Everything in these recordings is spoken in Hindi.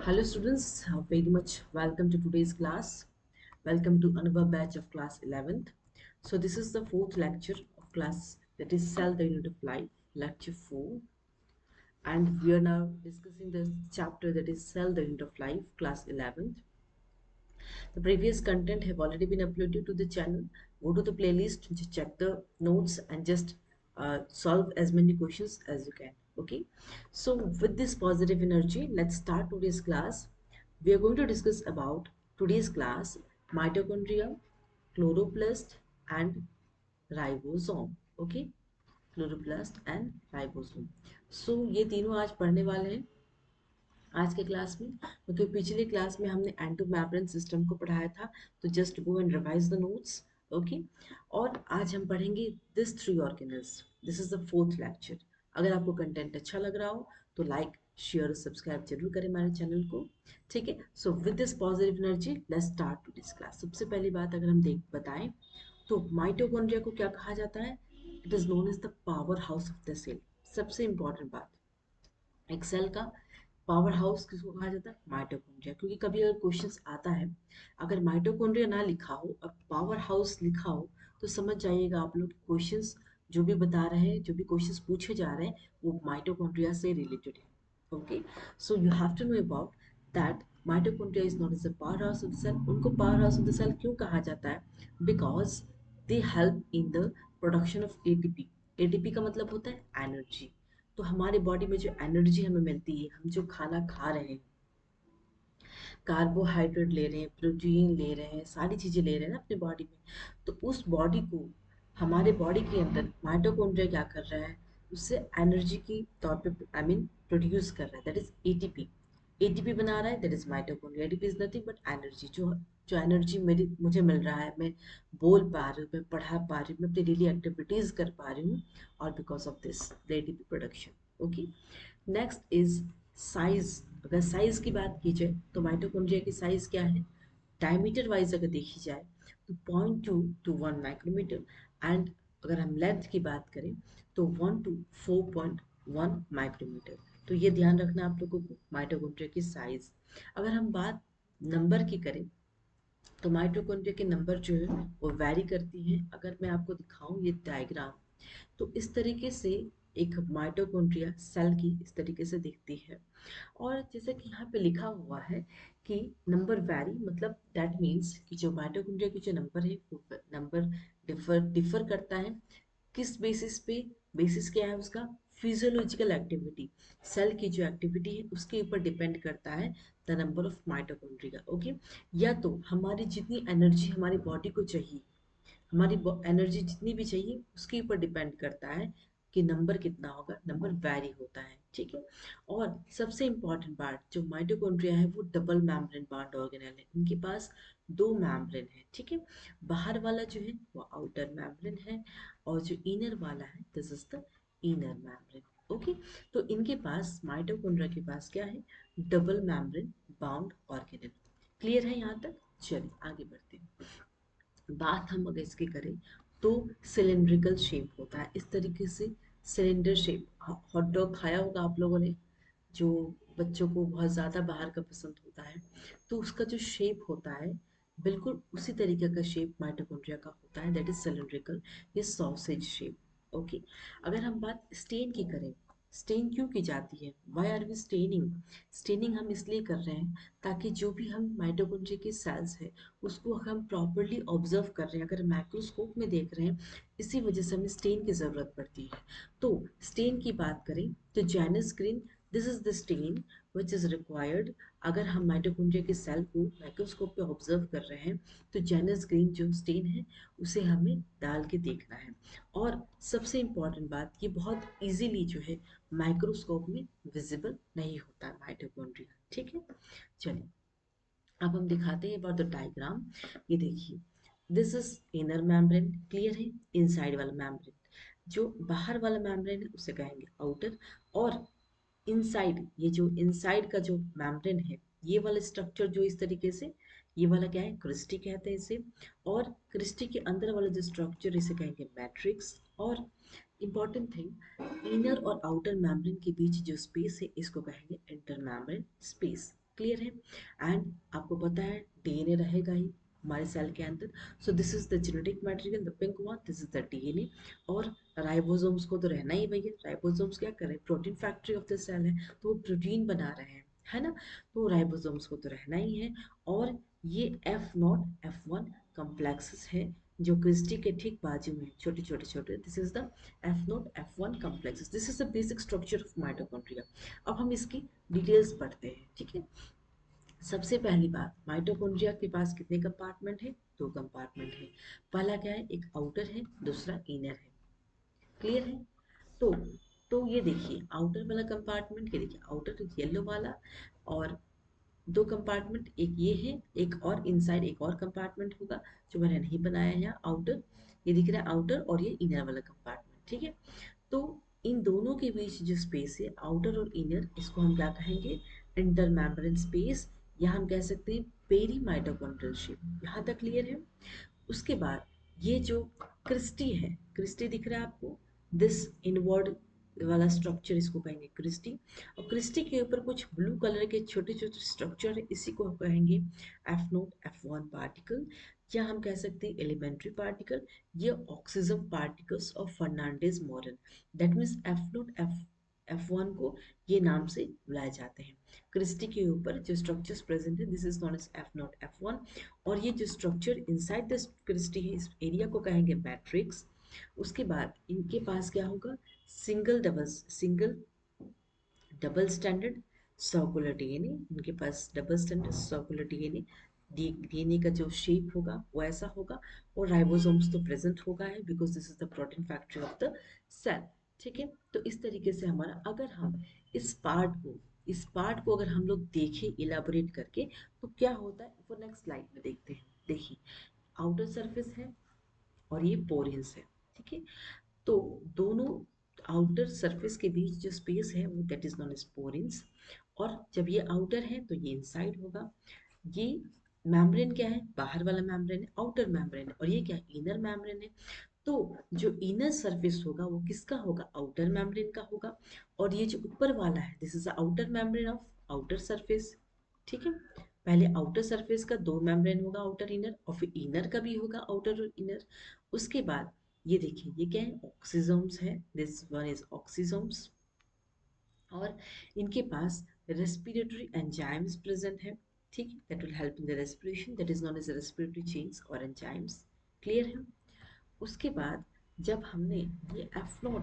Hello students, very much welcome to today's class. Welcome to another batch of class 11th. So this is the fourth lecture of class that is Cell the Unit of Life, lecture 4. And we are now discussing the chapter that is Cell the Unit of Life, class 11th. The previous content have already been uploaded to the channel. Go to the playlist, just check the notes and just solve as many questions as you can. Okay. So with this positive energy, let's start today's class. We are going to discuss about today's class mitochondria, chloroplast and ribosome. Okay. Chloroplast and ribosome. So ये तीनों आज पढ़ने वाले हैं आज के क्लास में, क्योंकि पिछले क्लास में हमने एंडोमेम्ब्रेन सिस्टम को पढ़ाया था, तो just go and revise the notes. Okay. और आज हम पढ़ेंगे this three organelles. This is the fourth lecture. अगर आपको कंटेंट अच्छा लग रहा हो तो लाइक शेयर सब्सक्राइब जरूर करें हमारे चैनल को. ठीक है. So with this positive energy let's start to this class. सबसे पहली बात अगर हम देख बताएं तो माइटोकॉन्ड्रिया को क्या कहा जाता है? It is known as the power house of the cell. सबसे इंपॉर्टेंट बात, एक सेल का पावर हाउस किसको कहा जाता है? माइटोकॉन्ड्रिया. क्योंकि कभी अगर क्वेश्चंस आता है, अगर माइटोकॉन्ड्रिया ना लिखा हो और पावर हाउस लिखा हो, तो समझ जाइएगा आप लोग क्वेश्चंस जो भी बता रहे हैं, जो भी क्वेश्चंस पूछे जा रहे हैं, वो माइटोकॉन्ड्रिया से रिलेटेड है. Okay. So you have to know about that mitochondria is not as a power house of the cell. उनको power house of the cell क्यों कहा जाता है? Because they help in the production of ATP. ATP का मतलब होता है एनर्जी. तो हमारे बॉडी में जो एनर्जी हमें मिलती है, हम जो खाना खा रहे हैं, कार्बोहाइड्रेट ले रहे हैं, प्रोटीन ले रहे हैं, सारी चीज़ें ले रहे हैं ना अपने बॉडी में, तो उस बॉडी को हमारे बॉडी के अंदर माइटोकॉन्ड्रिया क्या कर रहा है? उससे एनर्जी की तौर पे आई मीन प्रोड्यूस कर रहा है, दैट इज एटीपी. एटीपी बना रहा है, that is mitochondria. ATP is nothing but energy. जो जो एनर्जी मेरी मुझे मिल रहा है, मैं बोल पा रही हूँ, मैं पढ़ा पा रही हूँ, मैं अपनी डेली एक्टिविटीज कर पा रही हूँ, और because of this the ATP production. Okay. Next is size. अगर साइज की बात की जाए तो माइटोकॉन्ड्रिया की साइज क्या है? डायमीटर वाइज अगर देखी जाए तो 0.2 to 1 माइक्रोमीटर. एंड अगर हम लेंथ की बात करें तो 1 to 4.1 माइक्रोमीटर. तो ये ध्यान रखना आप लोगों को माइटोकॉन्ड्रिया की साइज. अगर हम बात नंबर की करें तो माइटोकॉन्ड्रिया के नंबर जो है वो वैरी करती है. अगर मैं आपको दिखाऊं ये डायग्राम, तो इस तरीके से एक माइटोकॉन्ड्रिया सेल की इस तरीके से दिखती है. और जैसे कि यहाँ पे लिखा हुआ है कि नंबर वैरी, मतलब दैट मीन्स कि जो माइटोकॉन्ड्रिया की जो नंबर है वो नंबर डिफर डिफर करता है. किस बेसिस पे? बेसिस क्या है उसका? Physiological activity. सेल की जो एक्टिविटी है उसके ऊपर डिपेंड करता है the number of mitochondria. Okay. या तो हमारी जितनी एनर्जी हमारी बॉडी को चाहिए, हमारी एनर्जी जितनी भी चाहिए, उसके ऊपर डिपेंड करता है कि नंबर कितना होगा. नंबर वैरी होता है. ठीक है. और सबसे इंपॉर्टेंट पार्ट, जो माइटोकॉन्ड्रिया है वो डबल मैम्ब्रेन बाउंड ऑर्गेनेल है. इनके पास दो मैम्ब्रेन है. ठीक है. बाहर वाला जो है वो आउटर मैम्ब्रेन है, और जो इनर वाला है this is the inner membrane. Okay. तो इनके पास, माइटोकॉन्ड्रिया के पास क्या है? Double membrane bound organelle. Clear है यहाँ तक? चलिए आगे बढ़ते हैं. बात हम अगर इसकी करें तो सिलेंड्रिकल शेप होता है इस तरीके से. Cylinder shape. हॉट डॉग खाया होगा आप लोगों ने, जो बच्चों को बहुत ज़्यादा बाहर का पसंद होता है, तो उसका जो शेप होता है बिल्कुल उसी तरीके का शेप माइटोकॉन्ड्रिया का होता है, दैट इज सिलेंड्रिकल. ये सॉसेज शेप. ओके. अगर हम बात स्टेन की करें, स्टेन क्यों की जाती है? Why are we staining? Staining हम इसलिए कर रहे हैं ताकि जो भी हम माइटोकॉन्ड्रिया के सेल्स है उसको हम प्रॉपरली ऑब्जर्व कर रहे हैं, अगर माइक्रोस्कोप में देख रहे हैं, इसी वजह से हमें स्टेन की ज़रूरत पड़ती है. तो स्टेन की बात करें तो Janus green, this is the stain which is required. अगर हम माइटोकॉन्ड्रिया के सेल को माइक्रोस्कोप पे ऑब्जर्व कर रहे हैं तो जैनस ग्रीन जो स्टेन है उसे हमें डाल के देखना है. और सबसे इम्पॉर्टेंट बात, ये बहुत इजीली जो है माइक्रोस्कोप में विजिबल नहीं होता है माइटोकॉन्ड्रिया. ठीक है. चलिए अब हम दिखाते हैं अबाउट द डायग्राम. ये देखिए, this is inner membrane. Clear है? इनसाइड वाला मेम्ब्रेन. जो बाहर वाला मेम्ब्रेन है उसे कहेंगे आउटर. और इनसाइड, ये जो इनसाइड का जो मेम्ब्रेन है, ये वाला स्ट्रक्चर जो इस तरीके से, ये वाला क्या है? क्रिस्टी कहते हैं इसे. और क्रिस्टी के अंदर वाला जो स्ट्रक्चर, इसे कहेंगे मैट्रिक्स. और इम्पॉर्टेंट थिंग, इनर और आउटर मेम्ब्रेन के बीच जो स्पेस है इसको कहेंगे इंटर मेम्ब्रेन स्पेस. क्लियर है। एंड आपको पता है डीएनए रहेगा ही हमारे सेल के अंदर। So this is the genetic material, the pink one, this is the DNA. और राइबोसोम्स को तो रहना ही भैया, राइबोसोम्स क्या कर रहे हैं, protein factory of the cell है, तो वो प्रोटीन बना रहे हैं, है ना। तो राइबोसोम्स को तो रहना ही है। और ये F0 F1 कॉम्प्लेक्सेस है जो क्रिस्टी के ठीक बाजू में छोटे छोटे छोटे, this is the F0 F1 complexes, this is the basic structure of mitochondria. अब हम इसकी डिटेल्स पढ़ते हैं, ठीक है। सबसे पहली बात, माइटोकॉन्ड्रिया के पास कितने कंपार्टमेंट है, दो कंपार्टमेंट है। पहला क्या है, एक आउटर है, दूसरा इनर है, क्लियर है। तो तो ये देखिए आउटर वाला कंपार्टमेंट, ये देखिए आउटर येलो वाला, और दो कंपार्टमेंट, एक ये है, एक और इनसाइड एक और कंपार्टमेंट होगा जो मैंने नहीं बनाया है यहाँ, आउटर, ये दिख रहा है आउटर, और ये इनर वाला कंपार्टमेंट, ठीक है। तो इन दोनों के बीच जो स्पेस है आउटर और इनर, इसको हम क्या कहेंगे, इंटर मेम्ब्रेन स्पेस, या हम कह सकते हैं पेरी माइटोकॉन्ड्रियल शेप। यहाँ तक क्लियर है। उसके बाद ये जो क्रिस्टी है, क्रिस्टी दिख रहा है आपको, दिस इनवर्ड वाला स्ट्रक्चर इसको कहेंगे क्रिस्टी। और क्रिस्टी के ऊपर कुछ ब्लू कलर के छोटे छोटे स्ट्रक्चर है, इसी को हम कहेंगे F0 F1 पार्टिकल, या हम कह सकते हैं एलिमेंट्री पार्टिकल। ये oxygen particles of Fernandez model, that means F1 को ये नाम से बुलाए जाते हैं। क्रिस्टी के ऊपर जो स्ट्रक्चर्स प्रेजेंट है, this is known as F0 F1। और ये जो स्ट्रक्चर इनसाइड द क्रिस्टी है, इस एरिया को कहेंगे मैट्रिक्स। उसके बाद इनके पास क्या होगा, single double standard circular DNA, इनके पास double standard circular DNA, DNA का जो शेप होगा वो ऐसा होगा। और राइबोसोम्स तो प्रेजेंट होगा है, because this is the protein factory of the cell, ठीक है। तो इस तरीके से हमारा, अगर हम इस पार्ट को अगर हम लोग देखें इलाबोरेट करके, तो क्या होता है वो नेक्स्ट स्लाइड में देखते हैं। देखिए आउटर सरफेस है और ये पोरेंस है, ठीक है। तो दोनों आउटर सरफेस के बीच जो स्पेस है वो दैट इज नॉन एज पोरेंस। और जब ये आउटर है तो ये इनसाइड होगा। ये मेम्ब्रेन क्या है, बाहर वाला मेम्ब्रेन है, आउटर मेम्ब्रेन है, और ये क्या है, इनर मेम्ब्रेन है। तो जो इनर सरफेस होगा वो किसका होगा, आउटर मेम्ब्रेन का होगा। और ये जो ऊपर वाला है, this is the outer membrane of outer surface, ठीक है। पहले आउटर सरफेस का दो मेम्ब्रेन होगा, आउटर इनर, और फिर इनर का भी होगा, आउटर और इनर। उसके बाद ये देखिए ये क्या है, ऑक्सीजोम्स है, दिस वन इज ऑक्सीजोम्स। और इनके पास रेस्पिरेटरी एंजाइम्स प्रेजेंट है, ठीक है, that will help in the respiration, that is known as respiratory change और एंजाइम्स, क्लियर है। उसके बाद जब हमने ये F0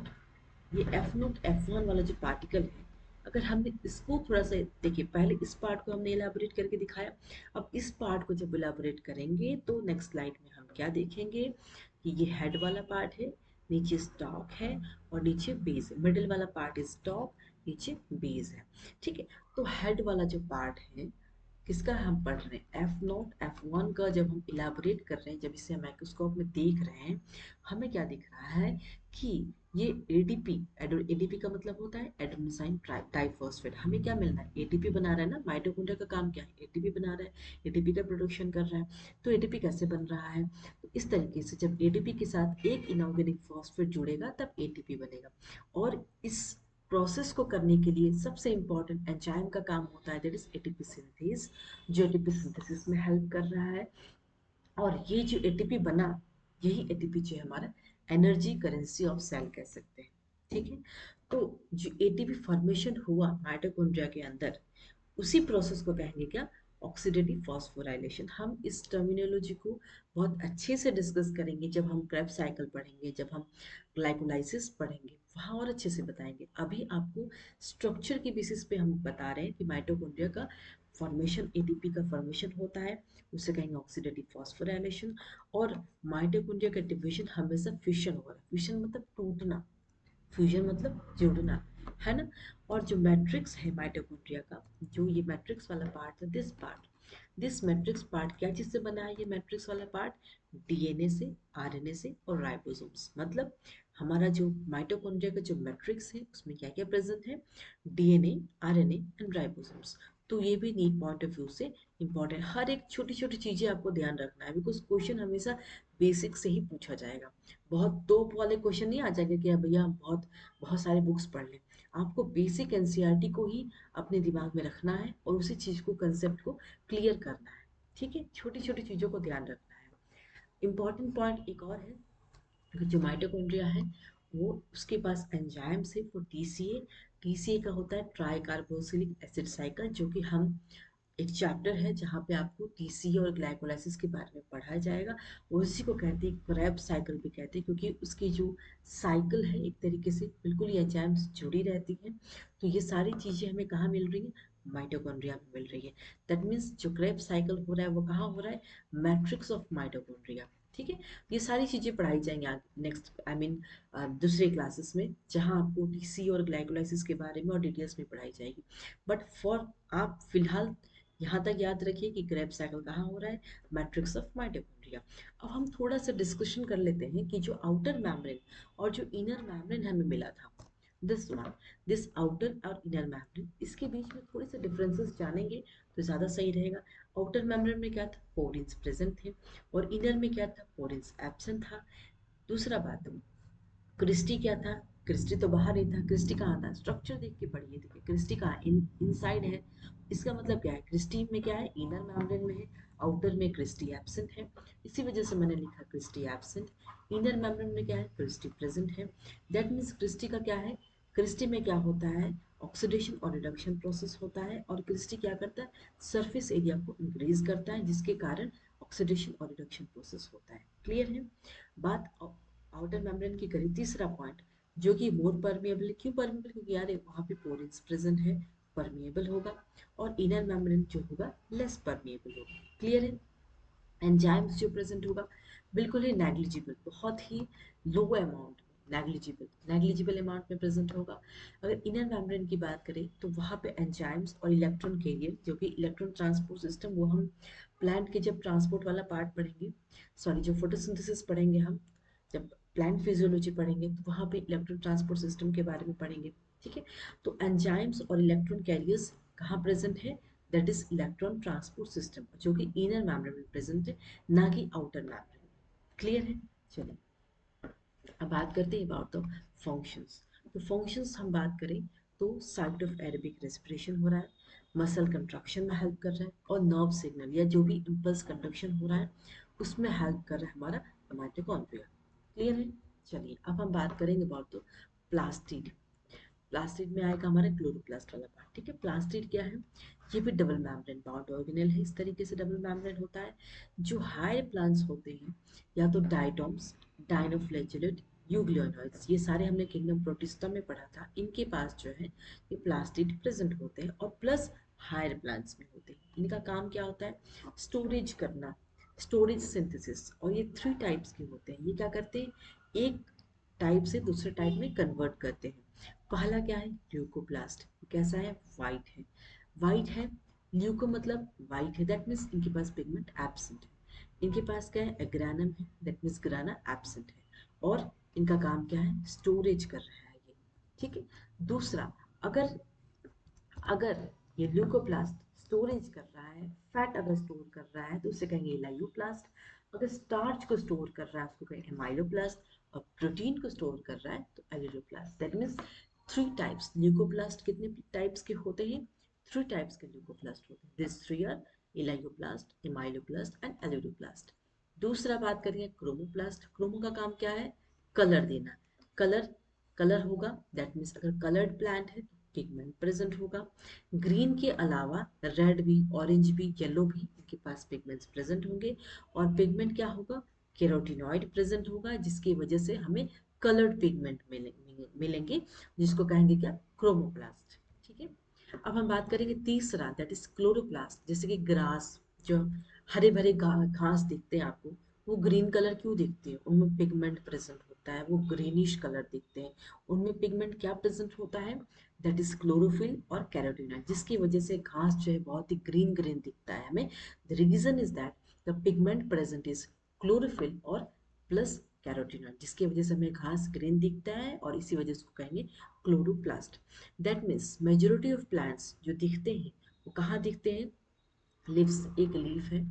F1 वाला जो पार्टिकल है, अगर हमने इसको थोड़ा सा देखिए, पहले इस पार्ट को हमने इलाबोरेट करके दिखाया, अब इस पार्ट को जब इलाबोरेट करेंगे तो नेक्स्ट स्लाइड में हम क्या देखेंगे कि ये हेड वाला पार्ट है, नीचे स्टॉक है, और नीचे बेस है, मिडिल वाला पार्ट इज स्टॉक, नीचे बेस है, ठीक है। तो हेड वाला जो पार्ट है किसका हम पढ़ रहे हैं, F0 F1 का, जब हम इलाबोरेट कर रहे हैं, जब इसे माइक्रोस्कोप में देख रहे हैं, हमें क्या दिख रहा है कि ये एडीपी, एडीपी का मतलब होता है एडेनोसाइन डाइफॉस्फेट, हमें क्या मिल रहा है, एटीपी बना रहा है ना, माइटोकॉन्ड्रिया का काम क्या है, एटीपी बना रहा है, एटीपी का प्रोडक्शन कर रहा है। तो एटीपी कैसे बन रहा है, तो इस तरीके से जब एटीपी के साथ एक इनऑर्गेनिक फॉस्फेट जुड़ेगा तब एटीपी बनेगा। और इस प्रोसेस को करने के लिए सबसे इंपॉर्टेंट एंजाइम का काम होता है, दैट इज एटीपी सिंथेस, जो एटीपी सिंथेसिस में हेल्प कर रहा है। और ये जो एटीपी बना, यही एटीपी जो है हमारा एनर्जी करेंसी ऑफ सेल कह सकते हैं, ठीक है। तो जो एटीपी फॉर्मेशन हुआ माइटोकॉन्ड्रिया के अंदर, उसी प्रोसेस को कहेंगे क्या, ऑक्सीडेटिव फॉस्फोराइलेशन। हम इस टर्मिनोलॉजी को बहुत अच्छे से डिस्कस करेंगे जब हम क्रेब्स साइकिल पढ़ेंगे, जब हम ग्लाइकोलाइसिस पढ़ेंगे, वहाँ और अच्छे से बताएंगे। अभी आपको स्ट्रक्चर की बेसिस पे हम बता रहे हैं कि माइटोकॉन्ड्रिया का फॉर्मेशन, एटीपी का फॉर्मेशन होता है, उसे कहेंगे ऑक्सीडेटिव फॉस्फोराइलेशन। और माइटोकॉन्ड्रिया का डिवीजन हमेशा फिशन हो रहा है, फिशन मतलब टूटना, फ्यूजन मतलब जुड़ना, है ना। और जो मैट्रिक्स है माइटोकॉन्ड्रिया का, जो ये मैट्रिक्स वाला पार्ट है, दिस मैट्रिक्स पार्ट क्या चीज से बना है, ये मैट्रिक्स वाला पार्ट डीएनए से, आरएनए से और राइबोसोम्स। मतलब हमारा जो माइटोकॉन्ड्रिया का जो मैट्रिक्स है उसमें क्या क्या प्रेजेंट है, डीएनए, आरएनए एंड राइबोसोम्स। तो ये भी नीट पॉइंट ऑफ व्यू से इंपॉर्टेंट, हर एक छोटी छोटी चीजें आपको ध्यान रखना है, बिकॉज क्वेश्चन हमेशा बेसिक से ही पूछा जाएगा। बहुत तोप वाले क्वेश्चन नहीं आ जाएंगे कि भैया हम बहुत बहुत सारे बुक्स पढ़ लें। आपको बेसिक एनसीईआरटी को ही अपने दिमाग में रखना है और उसी चीज़ को कंसेप्ट को क्लियर करना है। ठीक है, छोटी छोटी चीज़ों को ध्यान रखना है। इम्पॉर्टेंट पॉइंट एक और है कि जो माइटोकॉन्ड्रिया है वो उसके पास एंजाइम्स है फॉर टीसीए। टीसीए का होता है ट्राई कार्बोक्सिलिक एसिड साइकिल, जो कि हम एक चैप्टर है जहाँ पे आपको टीसीए और ग्लाइकोलाइसिस के बारे में पढ़ाया जाएगा। और उसी को कहते हैं क्रेब साइकिल भी कहते हैं, क्योंकि उसकी जो साइकिल है एक तरीके से बिल्कुल ये एंजाइम्स जुड़ी रहती हैं। तो ये सारी चीज़ें हमें कहाँ मिल रही हैं? माइटोकॉन्ड्रिया में मिल रही है। दैट मीन्स जो क्रेब साइकिल हो रहा है वो कहाँ हो रहा है? Matrix of mitochondria. ठीक है, ये सारी चीज़ें पढ़ाई जाएंगी आगे नेक्स्ट दूसरे क्लासेस में, जहाँ आपको टीसी और ग्लाइकोलाइसिस के बारे में और डिटेल्स में पढ़ाई जाएगी। बट फॉर आप फिलहाल यहाँ तक याद रखिए कि क्रेब साइकिल कहाँ हो रहा है? Matrix of mitochondria. अब हम थोड़ा सा डिस्कशन कर लेते हैं कि जो आउटर मेम्ब्रेन और जो इनर मेम्ब्रेन हमें मिला था, दिस वन, दिस आउटर और इनर मेम्ब्रेन, इसके बीच में थोड़े से डिफरेंसेस जानेंगे तो ज़्यादा सही रहेगा। आउटर मेम्ब्रेन में क्या था? पोरिन्स प्रेजेंट थे, और इनर में क्या था? पोरिन्स एब्सेंट था। दूसरा बात, क्रिस्टी क्या था? क्रिस्टी तो बाहर नहीं था। क्रिस्टी कहाँ था? स्ट्रक्चर देख के पढ़िए, देखिए क्रिस्टी कहाँ? इनसाइड है। इसका मतलब क्या है? क्रिस्टी में क्या है? इनर मेम्ब्रेन में है। आउटर में क्रिस्टी एब्सेंट है, इसी वजह से मैंने लिखा क्रिस्टी एब्सेंट। इनर मेम्ब्रेन में क्या है? क्रिस्टी प्रेजेंट है। दैट मीन्स क्रिस्टी का क्या है? क्रिस्टी में क्या होता है? ऑक्सीडेशन और रिडक्शन प्रोसेस होता है, और क्रिस्टी क्या करता है? सरफेस एरिया को इंक्रीज करता है, जिसके कारण ऑक्सीडेशन और रिडक्शन प्रोसेस होता है। क्लियर है बात? आउटर मेम्ब्रेन की करी तीसरा पॉइंट, जो कि मोर परमिएबल है। क्यों परमिएबल? क्योंकि यार वहाँ पे पोरेंस प्रेजेंट है, परमिएबल होगा। और इनर मेम्ब्रेन जो होगा लेस परमिएबल होगा। क्लियर है? एंजाइम्स जो प्रेजेंट होगा बिल्कुल ही नेग्लिजिबल, बहुत ही लो अमाउंट में, नेग्लिजिबल नेग्लिजिबल अमाउंट में प्रेजेंट होगा। अगर इनर मेम्ब्रेन की बात करें तो वहाँ पे एंजाइम्स और इलेक्ट्रॉन कैरियर, जो कि इलेक्ट्रॉन ट्रांसपोर्ट सिस्टम, वो हम प्लांट के जब ट्रांसपोर्ट वाला पार्ट पढ़ेंगे, सॉरी जो फोटोसिंथेसिस पढ़ेंगे हम, जब प्लांट फिजियोलॉजी पढ़ेंगे तो वहाँ पे इलेक्ट्रॉन ट्रांसपोर्ट सिस्टम के बारे में पढ़ेंगे। ठीक है, तो एंजाइम्स और इलेक्ट्रॉन कैरियर्स कहाँ प्रेजेंट है? That is electron transport system, जो कि इनर मेम्ब्रेन में प्रेजेंट है, ना कि आउटर मेम्ब्रेन। क्लियर है? चलिए अब बात करते हैं अबाउट द फंक्शंस। तो फंक्शंस हम बात करें तो साइट ऑफ एरोबिक रेस्पिरेशन हो रहा है, मसल कंट्रक्शन में हेल्प कर रहा है, और नर्व सिग्नल या जो भी इम्पल्स कंडक्शन हो रहा है उसमें हेल्प कर रहा है हमारा माइटोकॉन्ड्रिया। क्लियर है? चलिए अब हम बात करेंगे अबाउट द प्लास्टिड। प्लास्टिड में आएगा हमारा क्लोरोप्लास्ट वाला पार्ट। ठीक है, प्लास्टिड क्या है? ये भी डबल मेम्ब्रेन बाउंड ऑर्गेनेल है। इस तरीके से डबल मेम्ब्रेन होता है। जो हायर प्लांट्स होते हैं, या तो डायटोम्स, डाइनोफ्लैजेलेट, यूग्लियोनॉइड्स, ये सारे हमने किंगडम प्रोटिस्टा में पढ़ा था, इनके पास जो है ये प्लास्टिड प्रेजेंट होते हैं, और प्लस हायर प्लांट्स में होते हैं। इनका काम क्या होता है? स्टोरेज करना, स्टोरेज सिंथेसिस। और ये थ्री टाइप्स के होते हैं। ये क्या करते हैं? एक टाइप से दूसरे टाइप में कन्वर्ट करते हैं। पहला क्या है? ल्यूकोप्लास्ट। कैसा है? वाइट है। वाइट है, ल्यूको मतलब वाइट है, दैट मीन्स इनके पास पिगमेंट एब्सेंट है। इनके पास क्या है? एग्रानम है, दैट मीन्स ग्राना एब्सेंट है। और इनका काम क्या है? स्टोरेज कर रहा है ये। ठीक है, दूसरा, अगर अगर ये ल्यूकोप्लास्ट स्टोरेज कर रहा है, फैट अगर स्टोर कर रहा है तो उसे कहेंगे लाइयोप्लास्ट। अगर स्टार्च को स्टोर कर रहा है उसको कहेंगे माइलोप्लास्ट। और प्रोटीन को स्टोर कर रहा है तो aleuroplast. That means three types leucoplast. कितने टाइप्स के होते हैं? थ्री टाइप्स के ल्यूकोप्लास्ट होते हैं। This three are elaioplast, amyloplast and aleuroplast. दूसरा बात करेंगे क्रोमोप्लास्ट। क्रोमो का काम क्या है? कलर देना। कलर, कलर होगा, दैट मीन्स अगर कलर्ड प्लांट है तो पिगमेंट प्रेजेंट होगा। ग्रीन के अलावा रेड भी, ऑरेंज भी, येलो भी इनके पास पिगमेंट्स प्रेजेंट होंगे। और पिगमेंट क्या होगा? केरोटिनॉइड प्रेजेंट होगा, जिसकी वजह से हमें कलर्ड पिगमेंट मिलेंगे, जिसको कहेंगे क्या? क्रोमोप्लास्ट। ठीक है, अब हम बात करेंगे तीसरा, दैट इज क्लोरोप्लास्ट। जैसे कि ग्रास, जो हरे भरे घास दिखते हैं आपको, वो ग्रीन कलर क्यों दिखते हैं? उनमें पिगमेंट प्रेजेंट होता है, वो ग्रीनिश कलर दिखते हैं। उनमें पिगमेंट क्या प्रेजेंट होता है? दैट इज क्लोरोफिल और कैरोटीनॉइड, जिसकी वजह से घास जो है बहुत ही ग्रीन ग्रीन दिखता है हमें। The reason is that the pigment present is chlorophyll और प्लस कैरोटीनॉइड, जिसकी वजह से हमें घास ग्रीन दिखता है, और इसी वजह से उसको कहेंगे chloroplast. That means majority of plants जो दिखते हैं वो कहाँ दिखते हैं? लिव्स, एक लीफ है,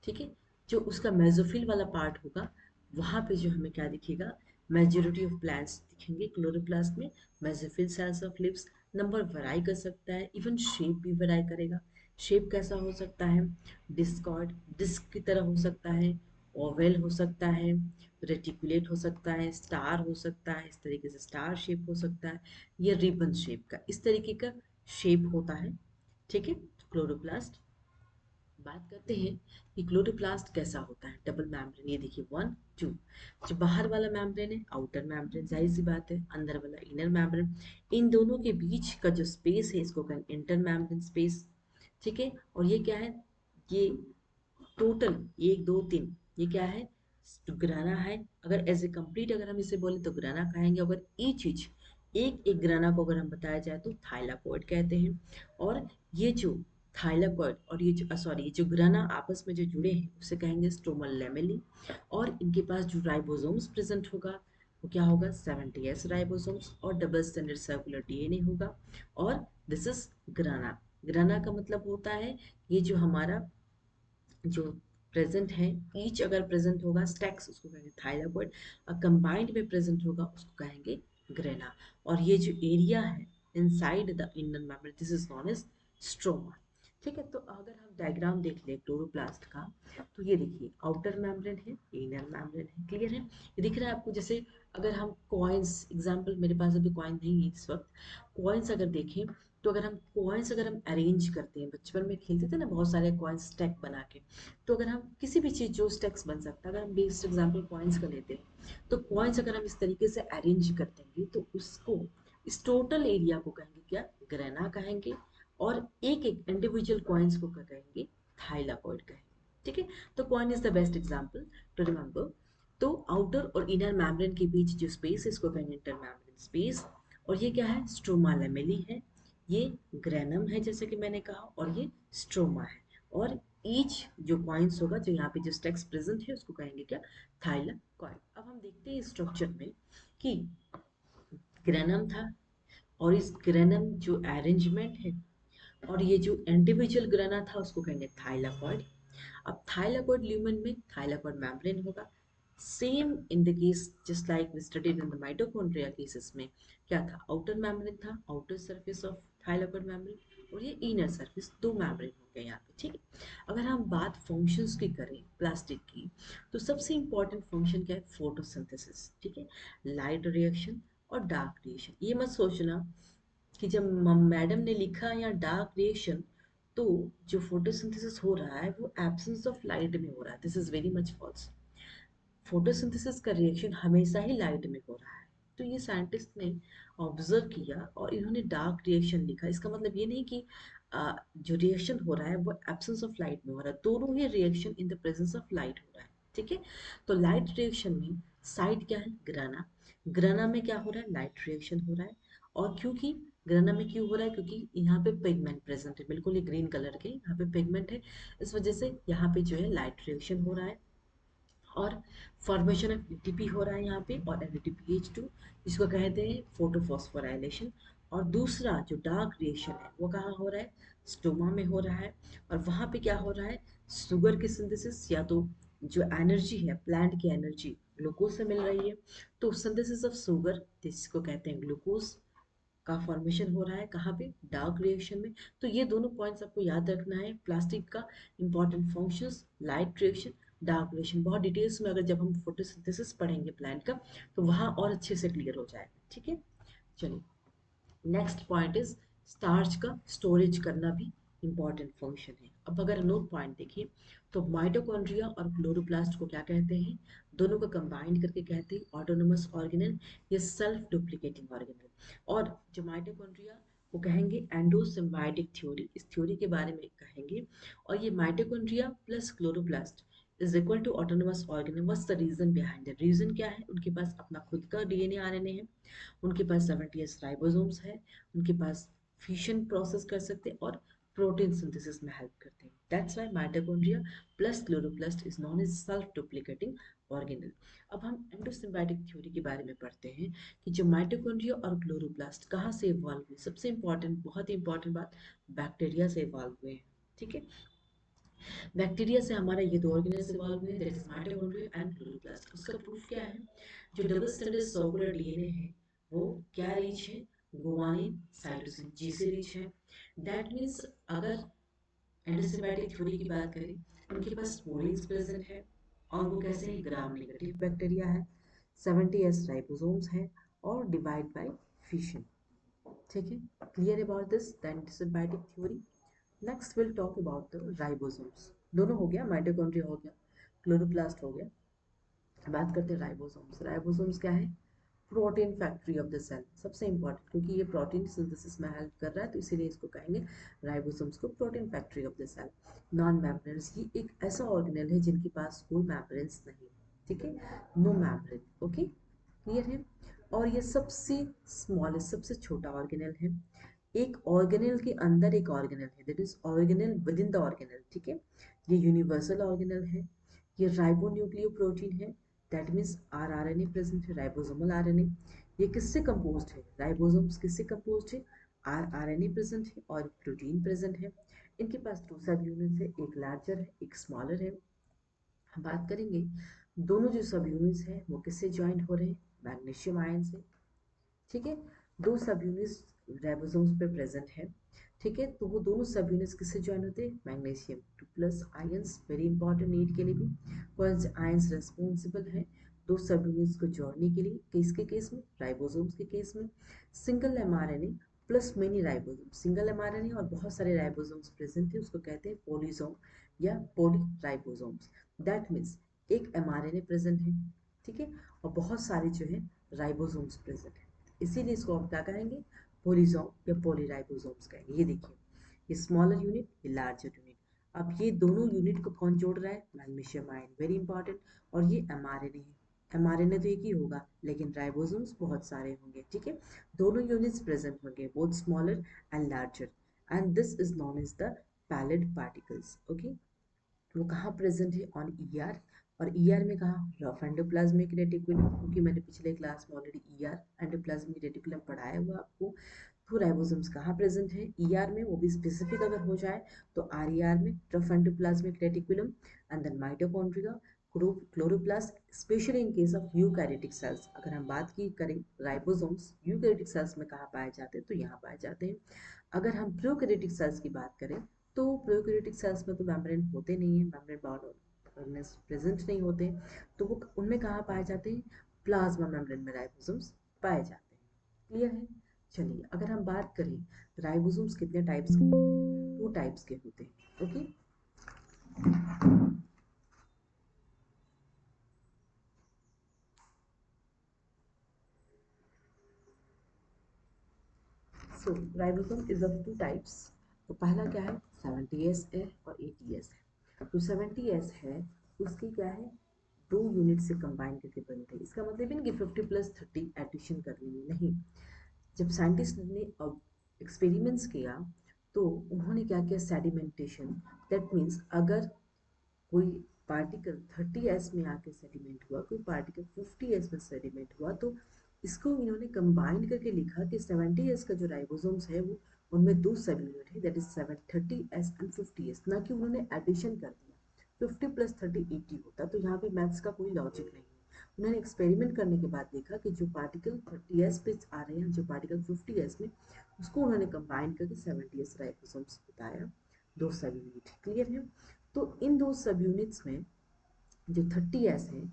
ठीक है, जो उसका मेसोफिल वाला पार्ट होगा वहां पे जो हमें क्या दिखेगा? मेजोरिटी ऑफ प्लांट्स दिखेंगे क्लोरोप्लास्ट में। Mesophyll cells of leaves, number vary कर सकता है, इवन शेप भी वराई करेगा। शेप कैसा हो सकता है? डिस्कॉर्ड, डिस्क की तरह हो सकता है, ओवल हो सकता है, रेटिकुलेट हो सकता है, स्टार हो सकता है, इस तरीके से स्टार शेप हो सकता है, या रिबन शेप का, इस तरीके का शेप होता है। ठीक है, क्लोरोप्लास्ट। बात करते हैं कि क्लोरोप्लास्ट कैसा होता है। डबल मेम्ब्रेन, ये देखिए 1 2। जो बाहर वाला मेम्ब्रेन है आउटर मेम्ब्रेन, जाहिर सी बात है, अंदर वाला इनर मेम्ब्रेन। इन दोनों के बीच का जो स्पेस है इसको कहें इंटर मेम्ब्रेन स्पेस। ठीक है, और ये क्या है? ये टोटल 1 2 3, ये क्या है? ग्राना है। अगर एज ए कंप्लीट अगर हम इसे बोले तो ग्राना कहेंगे। अगर ईच ईच एक एक ग्राना को अगर हम बताया जाए तो थाइलाकोइड कहते हैं। और ये जो थाइलाकोइड और ये जो सॉरी ये जो ग्राना आपस में जो जुड़े हैं उसे कहेंगे स्ट्रोमल लेमेली। और इनके पास जो राइबोसोम्स प्रेजेंट होगा वो क्या होगा? 70s राइबोसोम्स, और डबल स्टैंडर्ड सर्कुलर डीएनए होगा। और दिस इज ग्राना। ग्राना का मतलब होता है ये जो हमारा जो प्रेजेंट है, ईच अगर प्रेजेंट होगा स्टैक्स उसको कहेंगे थाइलाकोइड, और कंबाइंड में प्रेजेंट होगा उसको कहेंगे ग्रेना। और ये जो एरिया है inside the inner membrane this is known as stroma. ठीक है, तो अगर हम डायग्राम देख ले क्लोरोप्लास्ट का, तो ये देखिए आउटर मेम्ब्रेन है, इनर मेम्ब्रेन है, क्लियर है? ये दिख रहा है आपको? जैसे अगर हम कॉइन्स, एग्जांपल मेरे पास अभी कॉइन नहीं है इस वक्त, कॉइन्स अगर देखें तो अगर हम कॉइन्स अगर हम अरेंज करते हैं, बचपन में खेलते थे ना बहुत सारे कॉइन्स स्टैक बना के, तो अगर हम किसी भी चीज़ जो स्टैक्स बन सकता है, अगर हम बेस्ट एग्जांपल कॉइन्स का लेते हैं, तो कॉइन्स अगर हम इस तरीके से अरेंज कर देंगे तो उसको, इस टोटल एरिया को कहेंगे क्या? ग्रेना कहेंगे। और एक एक इंडिविजुअल कॉइन्स को क्या कहेंगे? थाइलाकोइड कहेंगे। ठीक है, तो coin is the best example to remember. तो आउटर और इनर मेम्ब्रेन के बीच जो स्पेस है इसको कहेंगे इंटर मेम्ब्रेन स्पेस। और ये क्या है? स्ट्रोमा लेमेली है, ये ग्रेनम है जैसे कि मैंने कहा, और ये स्ट्रोमा है। और ईच जो पॉइंट्स होगा, जो यहाँ पे जो टेक्स प्रेजेंट है उसको कहेंगे क्या? थाइलाकॉइड। अब हम देखते हैं स्ट्रक्चर में कि ग्रेनम था, और इस ग्रेनम जो अरेंजमेंट है और ये जो इंडिविजुअल ग्रेना था उसको कहेंगे थाइलाकॉइड। अब थाइलाकॉइड ल्यूमेन में थाइलाकॉइड मेम्ब्रेन होगा। Same in the case just like we studied in the mitochondria cases में क्या था? आउटर मेम्ब्रेन था, outer surface of thylakoid membrane, और ये इनर सरफेस, दो मेम्ब्रेन हो गए यहाँ पे। ठीक है, अगर हम बात फंक्शंस की करें प्लास्टिक की, तो सबसे इंपॉर्टेंट फंक्शन क्या है? फोटोसिंथेसिस। ठीक है, लाइट रिएक्शन और डार्क रिएक्शन। ये मत सोचना कि जब मैडम ने लिखा या डार्क रिएक्शन, तो जो फोटोसिंथेसिस हो रहा है वो एब्सेंस ऑफ लाइट में हो रहा है। This is very much false. Photosynthesis का रिएक्शन हमेशा ही लाइट में हो रहा है। तो ये साइंटिस्ट ने ऑब्जर्व किया और इन्होंने डार्क रिएक्शन लिखा। इसका मतलब ये नहीं कि जो रिएक्शन हो रहा है वो एब्सेंस ऑफ लाइट में हो रहा है, दोनों ही reaction in the presence of light हो रहा है। ठीक है, तो लाइट रिएक्शन में साइड क्या है? ग्राना। ग्राना में क्या हो रहा है? लाइट रिएक्शन हो रहा है। और क्योंकि ग्राना में क्यों हो रहा है? क्योंकि यहाँ पे पिगमेंट प्रेजेंट है, बिल्कुल ये ग्रीन कलर के यहाँ पे पिगमेंट है, इस वजह से यहाँ पे जो है लाइट रिएक्शन हो रहा है। और फॉर्मेशन ऑफ एटीपी हो रहा है यहाँ पे, और NADPH2, जिसको कहते हैं फोटोफॉस्फोराइलेशन। और दूसरा जो डार्क रिएक्शन है वो कहाँ हो रहा है? स्टोमा में हो रहा है। और वहाँ पे क्या हो रहा है? शुगर की सिंथेसिस, या तो जो एनर्जी है प्लांट की एनर्जी ग्लूकोज से मिल रही है, तो सिंथेसिस ऑफ शुगर जिसको कहते हैं ग्लूकोज का फॉर्मेशन हो रहा है कहाँ पे? डार्क रिएक्शन में। तो ये दोनों पॉइंट्स आपको याद रखना है प्लास्टिक का important functions, light reaction, dark reaction. बहुत डिटेल्स में अगर जब हम फोटोसिंथेसिस पढ़ेंगे प्लांट का तो वहाँ और अच्छे से क्लियर हो जाएगा। ठीक है, चलिए नेक्स्ट पॉइंट इज स्टार्च का स्टोरेज करना भी इंपॉर्टेंट फंक्शन है। अब अगर नोट पॉइंट देखिए तो माइटोकॉन्ड्रिया और क्लोरोप्लास्ट को क्या कहते हैं? दोनों को कंबाइंड करके कहते हैं ऑटोनोमस ऑर्गेनल या सेल्फ डुप्लीकेटिंग ऑर्गेनल। और जो माइटोकॉन्ड्रिया को कहेंगे एंडोसिम्बायोटिक थ्योरी, इस थ्योरी के बारे में कहेंगे। और ये mitochondria plus chloroplast is equal to autonomous organelle. What's the reason behind it? Reason क्या है? उनके पास अपना खुद का डीएनए आरएनए है, उनके पास 70s राइबोसोम्स है, उनके पास फिशन प्रोसेस कर सकते हैं और प्रोटीन सिंथेसिस में हेल्प करते हैं। That's why mitochondria plus chloroplast is known as self duplicating organelle. अब हम एंडोसिम्बायोटिक थ्योरी के बारे में पढ़ते हैं कि जो माइटोकॉन्ड्रिया और क्लोरोप्लास्ट कहाँ से इवॉल्व हुए। सबसे इंपॉर्टेंट, बहुत ही इंपॉर्टेंट बात, बैक्टीरिया से इवॉल्व हुए हैं। ठीक है, बैक्टीरिया से हमारा ये दो ऑर्गेनेल्स इवॉल्व हुए, that is mitochondria and chloroplast. उसका प्रूफ क्या है? जो डबल स्टैंडर्ड सर्कुलर डीएनए है वो क्या रिच है? गुआनिन साइटोसिन जी से रिच है। दैट मीन्स अगर एंडोसिम्बायोटिक थ्योरी की बात करें, उनके पास स्पोरीन्स प्रेजेंट है और वो कैसे हैं? ग्राम नेगेटिव बैक्टीरिया है, 70s राइबोसोम्स है और डिवाइड बाय फिशन। ठीक है, clear about this the endosymbiotic theory. Next will talk about the ribosomes. दोनों हो गया, माइटोकॉन्ड्रिया हो गया, क्लोरोप्लास्ट हो गया। बात करते हैं राइबोसोम्स। राइबोसोम्स क्या है? Protein factory of the cell. सबसे इंपॉर्टेंट, क्योंकि ये प्रोटीन सिंथेसिस में हेल्प कर रहा है तो इसीलिए इसको कहेंगे राइबोसोम्स को protein factory of the cell. Non membranes, ये एक ऐसा ऑर्गेनेल है जिनके पास कोई मेम्ब्रेन्स नहीं। ठीक है, नो मेम्ब्रेन। ओके, क्लियर है। और ये सबसे स्मॉलेस्ट, सबसे छोटा ऑर्गेनेल है। एक ऑर्गेनेल के अंदर एक ऑर्गेनेल है, that is organelle with in the organelle. ठीक है, ये यूनिवर्सल ऑर्गेनेल है। ये राइबोन्यूक्लियो प्रोटीन है, दैट मीन्स आरएनए प्रेजेंट है, राइबोसोमल आरएनए। ये किससे कंपोज्ड है? राइबोसोम्स किससे कंपोज्ड है? आरएनए प्रेजेंट है और प्रोटीन प्रेजेंट है। इनके पास दो सब यूनिट्स है, एक लार्जर है एक स्मॉलर है। हम बात करेंगे दोनों जो सब यूनिट्स हैं वो किससे ज्वाइंट हो रहे हैं? मैग्नीशियम आयन से। ठीक है, दो सब यूनिट्स राइबोसोम्स पे प्रेजेंट है। ठीक है, तो वो दोनों सब यूनिट्स किससे ज्वाइन होते हैं? Magnesium 2+ ions, very important need के लिए भी। कौन से आयंस रेस्पॉन्सिबल हैं दो सब यूनिट्स को जोड़ने के लिए? किसके केस में? राइबोसोम्स के केस में। Single mRNA plus many ribosome, single mRNA और बहुत सारे राइबोसोम्स प्रेजेंट थे, उसको कहते हैं पॉलीसोम या पॉली राइबोसोम्स। दैट मीन्स एक एमआरएनए प्रेजेंट है, ठीक है, और बहुत सारे जो है राइबोसोम्स प्रेजेंट है, इसीलिए इसको हम क्या कहेंगे? पॉलीसोम या पॉलीराइबोसोम्स कहेंगे। ये देखिए, ये स्मॉलर यूनिट, ये लार्जर यूनिट। अब ये दोनों यूनिट को कौन जोड़ रहा है? Magnesium ion, very important. और ये एमआरएनए है। एमआरएनए तो एक ही होगा लेकिन राइबोसोम्स बहुत सारे होंगे। ठीक है, दोनों यूनिट्स प्रेजेंट होंगे, both smaller and larger, and this is known as the Palade particles. Okay, वो कहाँ प्रेजेंट है? On ER. और ईआर में कहाँ? रफ एंडोप्लाज्मिक रेटिकुलम, क्योंकि मैंने पिछले क्लास में ऑलरेडी ईआर एंडोप्लाज्मिक रेटिकुलम पढ़ाया हुआ आपको। तो राइबोसोम्स कहाँ प्रेजेंट है? ईआर में, वो भी स्पेसिफिक अगर हो जाए तो आरईआर में, rough endoplasmic reticulum, and then mitochondria, chloroplast, specially in case of eukaryotic cells. अगर हम बात की करें राइबोसोम्स यूकैरियोटिक सेल्स में कहाँ पाए जाते हैं, तो यहाँ पाए जाते हैं। अगर हम प्रोकैरियोटिक सेल्स की बात करें तो प्रोकैरियोटिक सेल्स में तो मेम्ब्रेन होते नहीं है, मेम्ब्रेन बाउंड प्रेजेंट नहीं होते, तो वो उनमें कहाँ पाए जाते हैं? प्लाज्मा मेम्ब्रेन में राइबोसोम्स पाए जाते हैं। क्लियर है? चलिए, अगर हम बात करें राइबोसोम्स कितने टाइप्स के होते हैं? 2 टाइप्स के होते हैं। Okay, so ribosome is of 2 types. तो पहला क्या है? 70s है और 80s है। तो 70s है, उसकी क्या है? 2 यूनिट से कंबाइन करके बनते हैं। इसका मतलब है कि 50+30 एडिशन करनी है, नहीं। जब साइंटिस्ट ने अब एक्सपेरिमेंट्स किया तो उन्होंने क्या किया? सेडिमेंटेशन। दैट मीन्स अगर कोई पार्टिकल 30s में आके सेडिमेंट हुआ, कोई पार्टिकल 50s में सेडिमेंट हुआ, तो इसको इन्होंने कंबाइन करके लिखा कि 70s का जो राइबोसोम्स है वो, उनमें 2 सब यूनिट है, that is 730s and 50s, ना कि उन्होंने एडिशन कर दिया। 50+30 80 होता, तो यहाँ पे मैथ्स का कोई लॉजिक नहीं है। उन्होंने एक्सपेरिमेंट करने के बाद देखा कि जो पार्टिकल 30s पे आ रहे हैं, जो पार्टिकल 50s में, उसको उन्होंने कंबाइन करके 70s राइबोसोम्स बताया, 2 सब यूनिट। क्लियर है? तो इन दो सब यूनिट्स में जो 30s है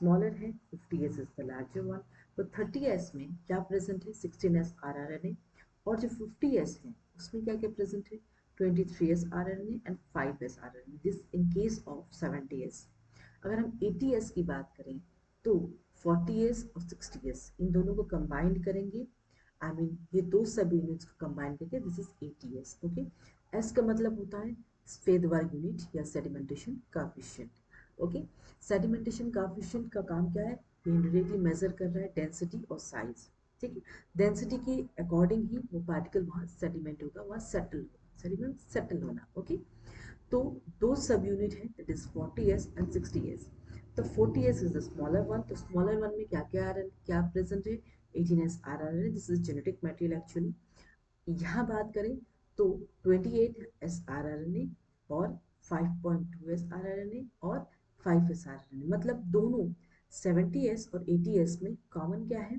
स्मॉलर है, 50s is the larger one. तो 30s में क्या प्रेजेंट है? 16s rRNA. और जो 50s है उसमें क्या क्या प्रेजेंट है? 23s rRNA and 5s rRNA, this in case of 70s। अगर हम 80s की बात करें तो 40s और 60s इन दोनों को कंबाइन करेंगे, आई मीन ये दो सब यूनिट्स को कंबाइन करके this is 80s। Okay, S का मतलब होता है स्वेदवर्ग यूनिट या सेडिमेंटेशन काफिशिएंट। ओके, सेडिमेंटेशन काफिशिएंट का काम क्या है? ये डायरेक्टली मेजर कर रहा है डेंसिटी और साइज। ठीक है, डेंसिटी के अकॉर्डिंग ही वो पार्टिकल वहाँ सेडिमेंट होगा, वहाँ सेटल होगा, सेडिमेंट सेटल होना। ओके, तो दो सब यूनिट है, that is 40s and 60s। तो 40s is the smaller one. तो स्मॉलर वन में क्या क्या आ रहा है, क्या प्रेजेंट है? 18s आ रहा है, this is genetic material actually. यहाँ बात करें तो 28s आरआरएनए और 5.2s rRNA और 5s rRNA, मतलब दोनों 70s और 80s में कॉमन क्या है?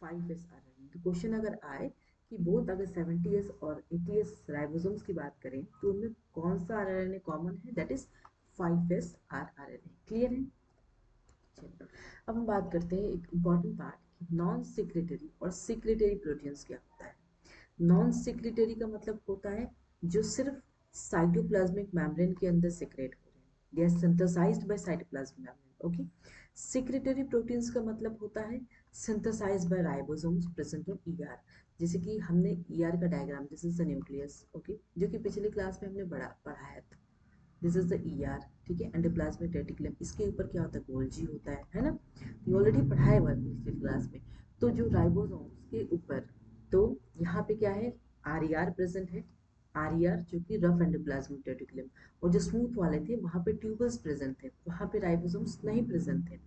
5s rRNA। तो क्वेश्चन अगर आए कि बोथ अगर 70s और 80s राइबोसोम्स की बात करें तो उनमें कौन सा आरआरएनए कॉमन है? That is 5s rRNA। Clear है? चलिए अब हम बात करते हैं एक इम्पॉर्टेंट पार्ट, नॉन सिक्रेटरी और सिक्रेटरी प्रोटीन्स क्या होता है। नॉन सिक्रेटरी का मतलब होता है जो सिर्फ साइटोप्लाज्मिक मेम्ब्रेन के अंदर सिक्रेट हो रहे हैं, they are synthesized by cytoplasmic membrane. Okay, secretory proteins का मतलब होता है synthesized by ribosomes present on ER. जैसे कि हमने ईआर का diagram, this is the nucleus, okay, जो कि पिछले क्लास में हमने पढ़ाया था। दिस इज द ईआर, ठीक है, एंडोप्लाज्मिक रेटिकुलम, इसके ऊपर क्या होता है? गोल्जी होता है ना, ये ऑलरेडी पढ़ाया हुआ है पिछले क्लास में। तो जो राइबोसोम्स के ऊपर, तो यहाँ पे क्या है? आर प्रेजेंट है, आर जो कि रफ एंडोप्लाज्मिक रेटिकुलम, और जो स्मूथ वाले थे वहाँ पे ट्यूबल्स प्रेजेंट थे, वहाँ पे राइबोसोम्स नहीं प्रेजेंट थे।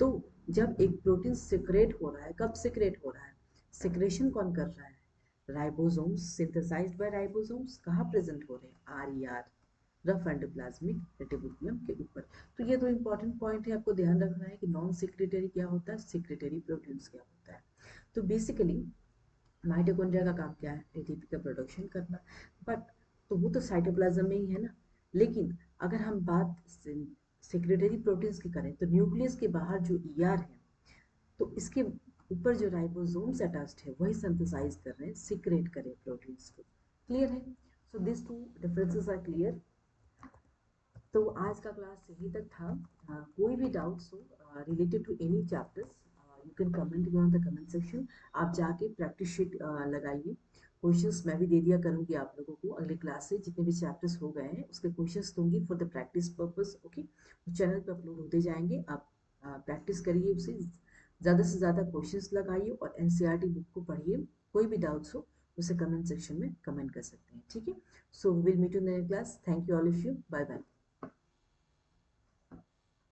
तो जब एक प्रोटीन सिक्रेट हो रहा है, कब सिक्रेट हो रहा है? सिक्रेशन कौन कर रहा है? Ribosomes, synthesized by ribosomes. कहाँ प्रेजेंट हो रहे हैं? आर रफ एंडोप्लाज्मिक रेटिकुलम के ऊपर। तो ये दो इंपॉर्टेंट पॉइंट है, आपको ध्यान रखना है कि नॉन सिक्रेटरी क्या होता है, सिक्रेटरी प्रोटीन्स क्या होता है। तो बेसिकली माइटोकॉन्ड्रिया का काम क्या है? एटीपी का प्रोडक्शन करना, बट तो वो तो साइटोप्लाज्म में ही है ना। लेकिन अगर हम बात सिक्रेटरी प्रोटीन्स की करें तो न्यूक्लियस के बाहर जो ईआर है, तो इसके ऊपर जो राइबोसोम्स अटैच्ड है वही सिंथेसाइज कर रहे हैं, सीक्रेट करें प्रोटीन्स को। क्लियर है? So this two differences are clear. तो आज का क्लास यहीं तक था। कोई भी डाउट्स हो related to any chapters, you can comment me on the comment section. आप जाके प्रैक्टिस शीट लगाइए, क्वेश्चंस मैं भी दे दिया करूंगी आप लोगों को। अगले क्लास से जितने भी चैप्टर्स हो गए हैं उसके क्वेश्चंस दूंगी for the practice purpose. Okay, channel पे अपलोड होते जाएंगे, आप प्रैक्टिस करिए उसे, ज़्यादा से ज़्यादा क्वेश्चंस लगाइए और एनसीईआरटी बुक को पढ़िए। कोई भी डाउट्स हो उसे कमेंट सेक्शन में कमेंट कर सकते हैं, ठीक है? So will meet you in the next class. Thank you all of you, bye bye.